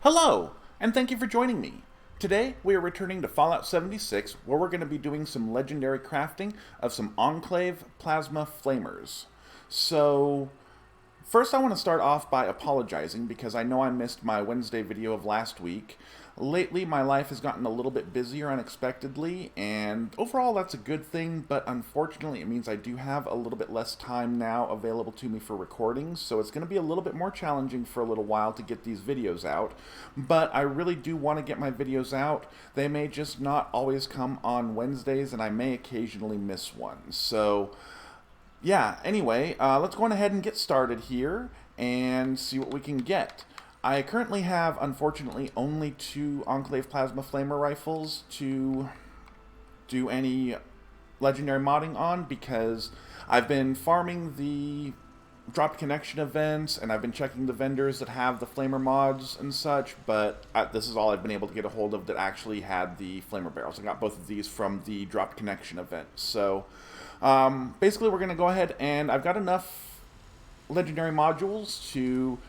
Hello, and thank you for joining me. Today, we are returning to Fallout 76, where we're going to be doing some legendary crafting of some Enclave Plasma Flamers. So, first I want to start off by apologizing because I know I missed my Wednesday video of last week. Lately, my life has gotten a little bit busier unexpectedly, and overall that's a good thing, but unfortunately it means I do have a little bit less time now available to me for recordings, so it's going to be a little bit more challenging for a little while to get these videos out. But I really do want to get my videos out. They may just not always come on Wednesdays, and I may occasionally miss one. So, yeah, anyway, let's go on ahead and get started here and see what we can get. I currently have, unfortunately, only 2 Enclave Plasma Flamer rifles to do any legendary modding on because I've been farming the dropped connection events and I've been checking the vendors that have the flamer mods and such, but this is all I've been able to get a hold of that actually had the flamer barrels. I got both of these from the dropped connection event. So basically we're going to go ahead and I've got enough legendary modules to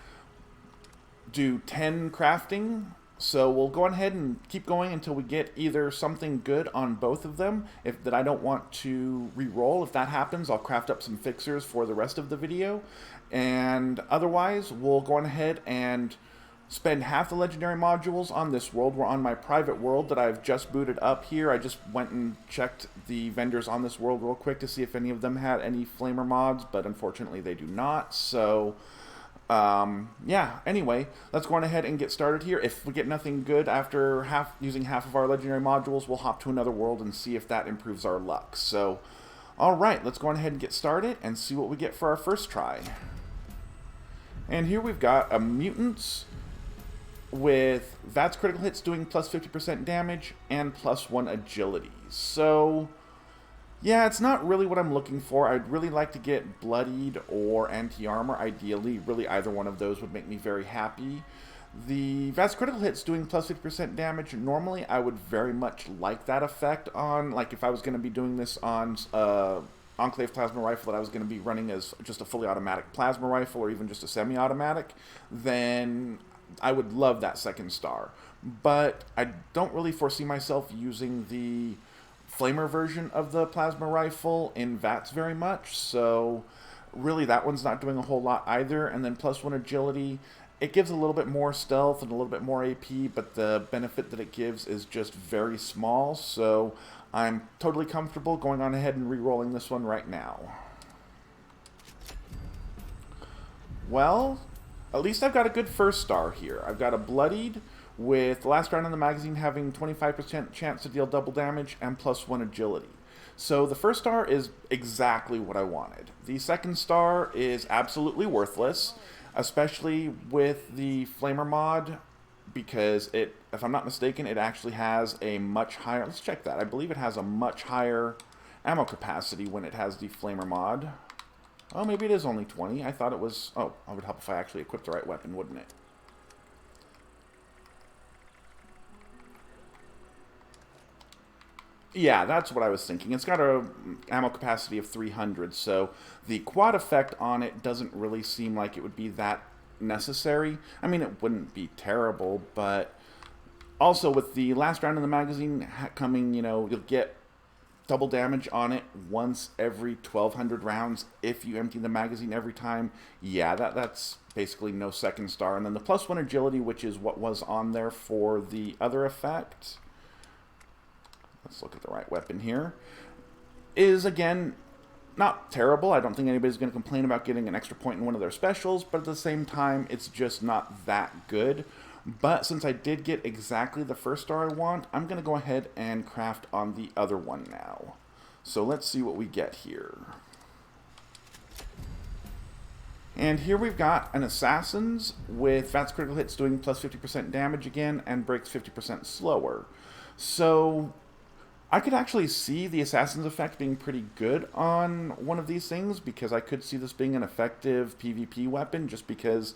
do 10 crafting, so we'll go ahead and keep going until we get either something good on both of them that I don't want to re-roll. If that happens, I'll craft up some fixers for the rest of the video, and otherwise we'll go on ahead and spend half the legendary modules on this world. We're on my private world that I've just booted up here. I just went and checked the vendors on this world real quick to see if any of them had any flamer mods, but unfortunately they do not. So yeah, anyway, let's go on ahead and get started here. If we get nothing good after using half of our legendary modules, we'll hop to another world and see if that improves our luck. So, alright, let's go on ahead and get started and see what we get for our first try. And here we've got a mutant with VATS critical hits doing plus 50% damage and plus 1 agility. So, yeah, it's not really what I'm looking for. I'd really like to get bloodied or anti-armor. Ideally, really either one of those would make me very happy. The VATS critical hits doing plus 50% damage. Normally, I would very much like that effect on, like if I was going to be doing this on Enclave Plasma Rifle that I was going to be running as just a fully automatic plasma rifle or even just a semi-automatic, then I would love that second star. But I don't really foresee myself using the flamer version of the plasma rifle in VATS very much, so really that one's not doing a whole lot either. And then plus 1 agility, it gives a little bit more stealth and a little bit more AP, but the benefit that it gives is just very small, so I'm totally comfortable going on ahead and re-rolling this one right now. Well, at least I've got a good first star here. I've got a bloodied with the last round in the magazine having 25% chance to deal double damage and plus 1 agility. So the first star is exactly what I wanted. The second star is absolutely worthless, especially with the flamer mod, because it, if I'm not mistaken, it actually has a much higher, let's check that, I believe it has a much higher ammo capacity when it has the flamer mod. Oh, maybe it is only 20. I thought it was, oh, it would help if I actually equipped the right weapon, wouldn't it? Yeah, that's what I was thinking. It's got a ammo capacity of 300, so the quad effect on it doesn't really seem like it would be that necessary. I mean, it wouldn't be terrible, but also with the last round in the magazine coming, you know, you'll get double damage on it once every 1,200 rounds if you empty the magazine every time. Yeah, that's basically no second star. And then the plus 1 agility, which is what was on there for the other effect. Let's look at the right weapon here. Is, again, not terrible. I don't think anybody's going to complain about getting an extra point in one of their specials, but at the same time, it's just not that good. But since I did get exactly the first star I want, I'm going to go ahead and craft on the other one now. So let's see what we get here. And here we've got an Assassin's with VATS critical hits doing plus 50% damage again and breaks 50% slower. So I could actually see the Assassin's effect being pretty good on one of these things, because I could see this being an effective PvP weapon just because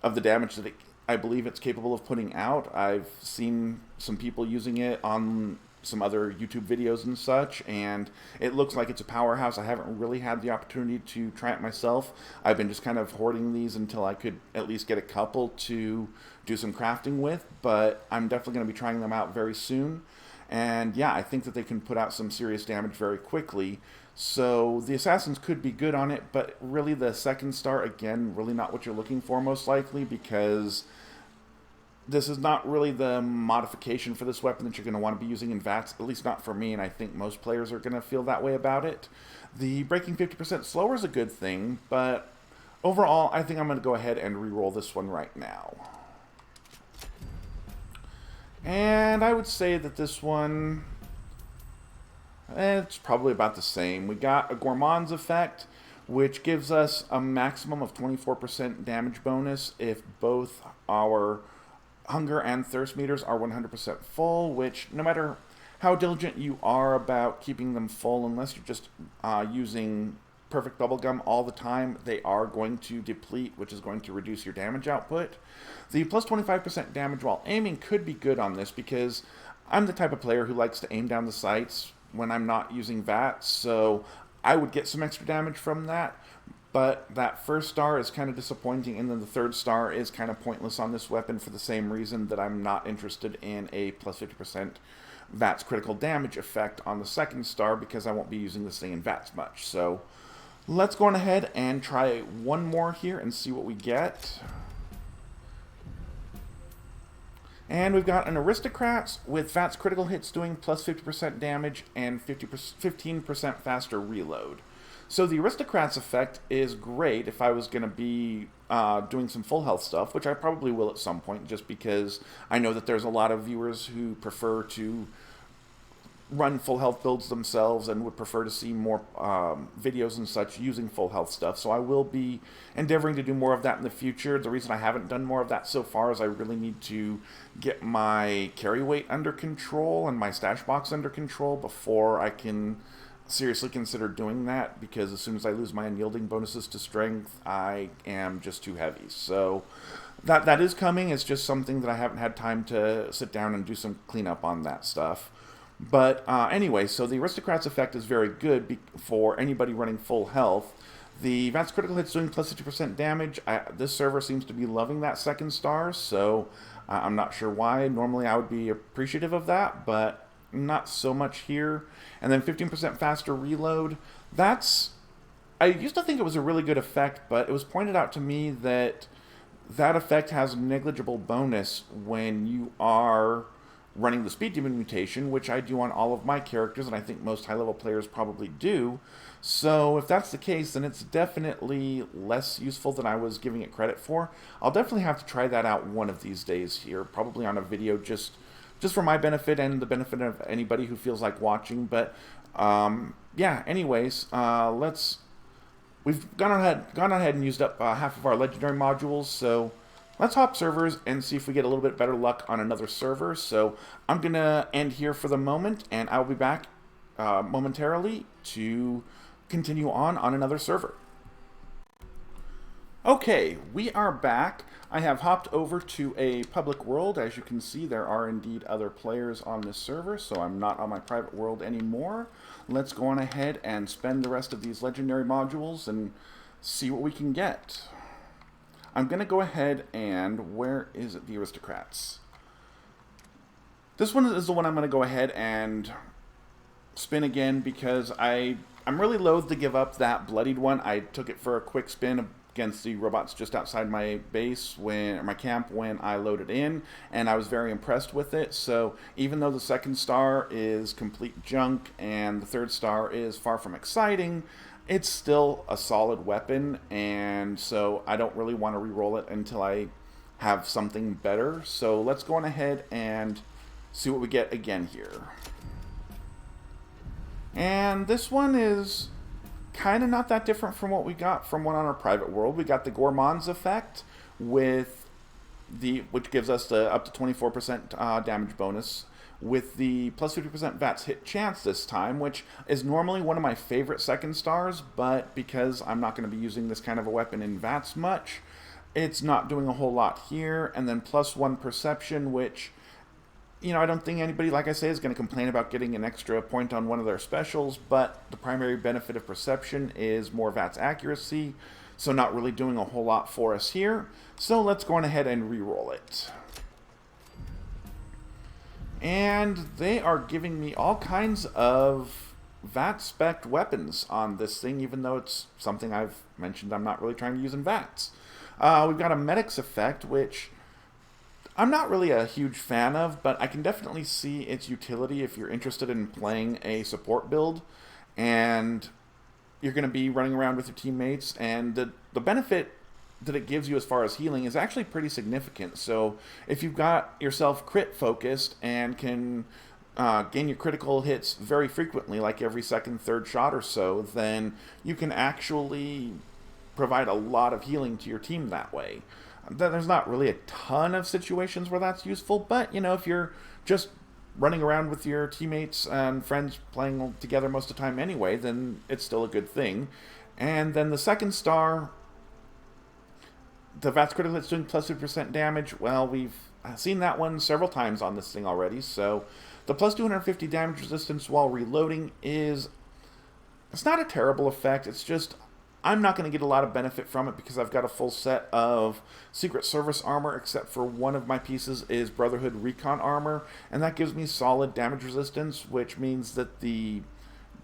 of the damage that I believe it's capable of putting out. I've seen some people using it on some other YouTube videos and such, and it looks like it's a powerhouse. I haven't really had the opportunity to try it myself. I've been just kind of hoarding these until I could at least get a couple to do some crafting with, but I'm definitely going to be trying them out very soon. And yeah, I think that they can put out some serious damage very quickly. So the assassins could be good on it, but really the second star, again, really not what you're looking for most likely, because this is not really the modification for this weapon that you're going to want to be using in VATS, at least not for me, and I think most players are going to feel that way about it. The breaking 50% slower is a good thing, but overall, I think I'm going to go ahead and re-roll this one right now. And I would say that this one, it's probably about the same. We got a Gourmand's effect, which gives us a maximum of 24% damage bonus if both our hunger and thirst meters are 100% full, which no matter how diligent you are about keeping them full, unless you're just using perfect bubblegum all the time, they are going to deplete, which is going to reduce your damage output. The plus 25% damage while aiming could be good on this, because I'm the type of player who likes to aim down the sights when I'm not using VATS, so I would get some extra damage from that. But that first star is kind of disappointing, and then the third star is kind of pointless on this weapon for the same reason that I'm not interested in a plus 50% VATS critical damage effect on the second star, because I won't be using this thing in VATS much. So let's go on ahead and try one more here and see what we get. And we've got an Aristocrats with VATS critical hits doing plus 50% damage and 15% faster reload. So the Aristocrats effect is great if I was going to be doing some full health stuff, which I probably will at some point, just because I know that there's a lot of viewers who prefer to run full health builds themselves and would prefer to see more videos and such using full health stuff. So I will be endeavoring to do more of that in the future. The reason I haven't done more of that so far is I really need to get my carry weight under control and my stash box under control before I can seriously consider doing that, because as soon as I lose my unyielding bonuses to strength, I am just too heavy. So that is coming. It's just something that I haven't had time to sit down and do some cleanup on that stuff. But anyway, so the Aristocrats effect is very good for anybody running full health. The VATS critical hits doing plus 50% damage. This server seems to be loving that second star, so I'm not sure why. Normally I would be appreciative of that, but not so much here. And then 15% faster reload. I used to think it was a really good effect, but it was pointed out to me that that effect has negligible bonus when you are running the speed demon mutation, which I do on all of my characters, and I think most high-level players probably do. So if that's the case, then it's definitely less useful than I was giving it credit for. I'll definitely have to try that out one of these days here, probably on a video just for my benefit and the benefit of anybody who feels like watching. But yeah, anyways, we've gone ahead and used up half of our legendary modules, so let's hop servers and see if we get a little bit better luck on another server. So I'm going to end here for the moment, and I'll be back momentarily to continue on another server. Okay, we are back. I have hopped over to a public world. As you can see, there are indeed other players on this server, so I'm not on my private world anymore. Let's go on ahead and spend the rest of these legendary modules and see what we can get. I'm going to go ahead and, where is it, the Aristocrats? This one is the one I'm going to go ahead and spin again, because I'm really loath to give up that bloodied one. I took it for a quick spin against the robots just outside my base, or my camp, when I loaded in, and I was very impressed with it. So even though the second star is complete junk and the third star is far from exciting, it's still a solid weapon, and so I don't really want to re-roll it until I have something better. So let's go on ahead and see what we get again here. And this one is kind of not that different from what we got from one on our private world. We got the Gourmand's effect, which gives us the up to 24% damage bonus, with the plus 50% VATS hit chance this time, which is normally one of my favorite second stars, but because I'm not going to be using this kind of a weapon in VATS much, it's not doing a whole lot here. And then plus 1 perception, which I don't think anybody, like I say, is going to complain about getting an extra point on one of their specials, but the primary benefit of Perception is more VATS accuracy, so not really doing a whole lot for us here. So let's go on ahead and re-roll it. And they are giving me all kinds of VAT-spec weapons on this thing, even though it's something I've mentioned I'm not really trying to use in VATS. We've got a Medic's effect, which I'm not really a huge fan of, but I can definitely see its utility if you're interested in playing a support build and you're going to be running around with your teammates, and the benefit that it gives you as far as healing is actually pretty significant. So if you've got yourself crit focused and can gain your critical hits very frequently, like every second, third shot or so, then you can actually provide a lot of healing to your team that way. There's not really a ton of situations where that's useful, but, if you're just running around with your teammates and friends playing together most of the time anyway, then it's still a good thing. And then the second star, the VATS critical hits doing plus 2% damage, well, we've seen that one several times on this thing already, so the plus 250 damage resistance while reloading it's not a terrible effect, it's just I'm not going to get a lot of benefit from it because I've got a full set of Secret Service armor, except for one of my pieces is Brotherhood Recon armor, and that gives me solid damage resistance, which means that the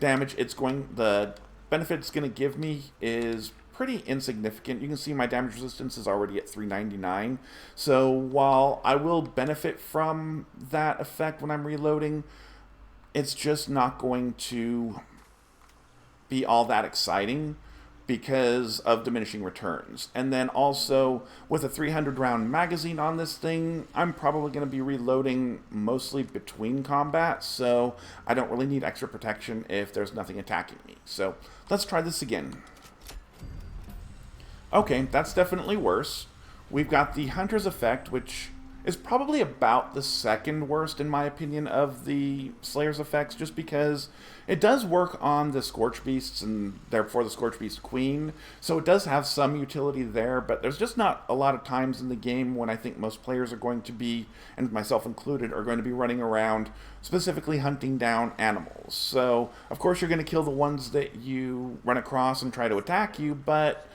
benefit it's going to give me is pretty insignificant. You can see my damage resistance is already at 399, so while I will benefit from that effect when I'm reloading, it's just not going to be all that exciting because of diminishing returns. And then also, with a 300 round magazine on this thing, I'm probably going to be reloading mostly between combat, so I don't really need extra protection if there's nothing attacking me. So let's try this again. Okay, that's definitely worse. We've got the Hunter's effect, which is probably about the second worst, in my opinion, of the Slayer's effects, just because it does work on the Scorch Beasts and therefore the Scorch Beast Queen, so it does have some utility there, but there's just not a lot of times in the game when I think most players are going to be, and myself included, are going to be running around specifically hunting down animals. So, of course, you're going to kill the ones that you run across and try to attack you, but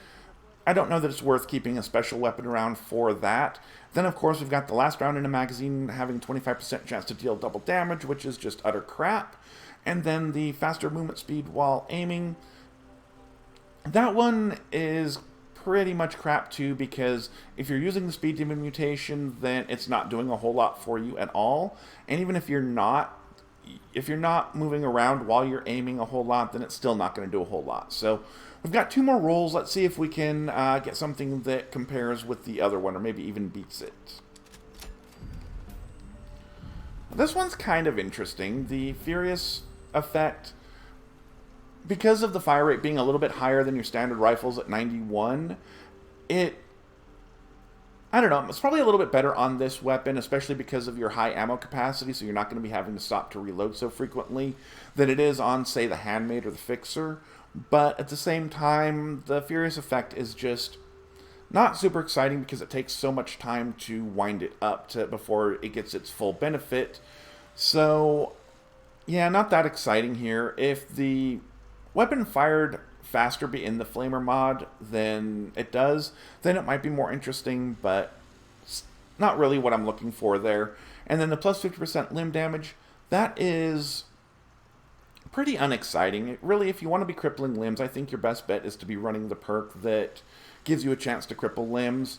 I don't know that it's worth keeping a special weapon around for that. Then, of course, we've got the last round in a magazine having 25% chance to deal double damage, which is just utter crap. And then the faster movement speed while aiming. That one is pretty much crap too, because if you're using the speed demon mutation, then it's not doing a whole lot for you at all. And even if you're not moving around while you're aiming a whole lot, then it's still not going to do a whole lot. So we've got 2 more rolls. Let's see if we can get something that compares with the other one, or maybe even beats it. This one's kind of interesting. The Furious effect, because of the fire rate being a little bit higher than your standard rifles at 91, I don't know, it's probably a little bit better on this weapon, especially because of your high ammo capacity, so you're not going to be having to stop to reload so frequently, than it is on, say, the Handmade or the Fixer. But at the same time, the Furious effect is just not super exciting because it takes so much time to wind it up before it gets its full benefit. So, yeah, not that exciting here. If the weapon fired faster in the Flamer mod than it does, then it might be more interesting, but it's not really what I'm looking for there. And then the plus 50% limb damage, that is pretty unexciting. Really, if you want to be crippling limbs, I think your best bet is to be running the perk that gives you a chance to cripple limbs.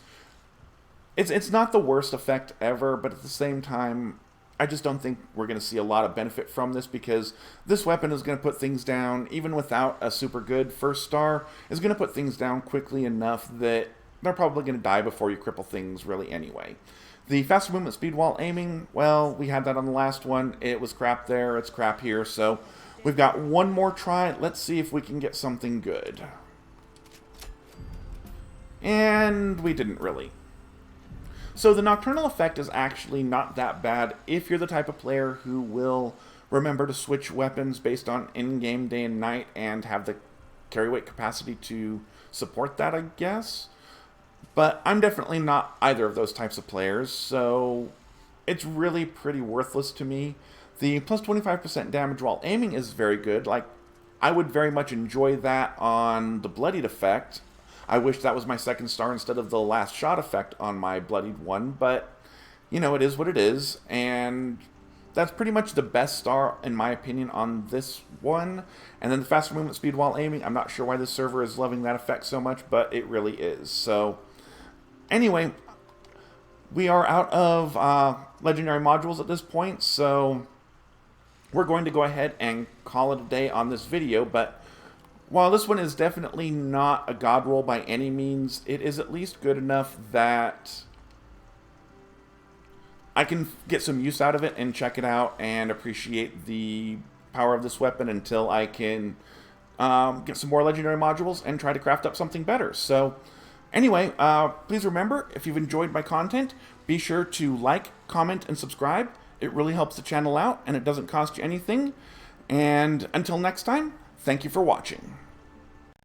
It's not the worst effect ever, but at the same time, I just don't think we're going to see a lot of benefit from this, because this weapon is going to put things down, even without a super good first star, is going to put things down quickly enough that they're probably going to die before you cripple things really anyway. The faster movement speed while aiming, well, we had that on the last one. It was crap there, it's crap here, so we've got one more try. Let's see if we can get something good. And we didn't really. So the Nocturnal effect is actually not that bad if you're the type of player who will remember to switch weapons based on in-game day and night and have the carry weight capacity to support that, I guess. But I'm definitely not either of those types of players, so it's really pretty worthless to me. The plus 25% damage while aiming is very good. Like, I would very much enjoy that on the bloodied effect. I wish that was my second star instead of the last shot effect on my bloodied one, but, you know, it is what it is, and that's pretty much the best star, in my opinion, on this one. And then the faster movement speed while aiming, I'm not sure why this server is loving that effect so much, but it really is. So, anyway, we are out of legendary modules at this point, so we're going to go ahead and call it a day on this video. But while this one is definitely not a god roll by any means, it is at least good enough that I can get some use out of it and check it out and appreciate the power of this weapon until I can get some more legendary modules and try to craft up something better. So anyway, please remember, if you've enjoyed my content, be sure to like, comment, and subscribe. It really helps the channel out, and it doesn't cost you anything. And until next time, thank you for watching.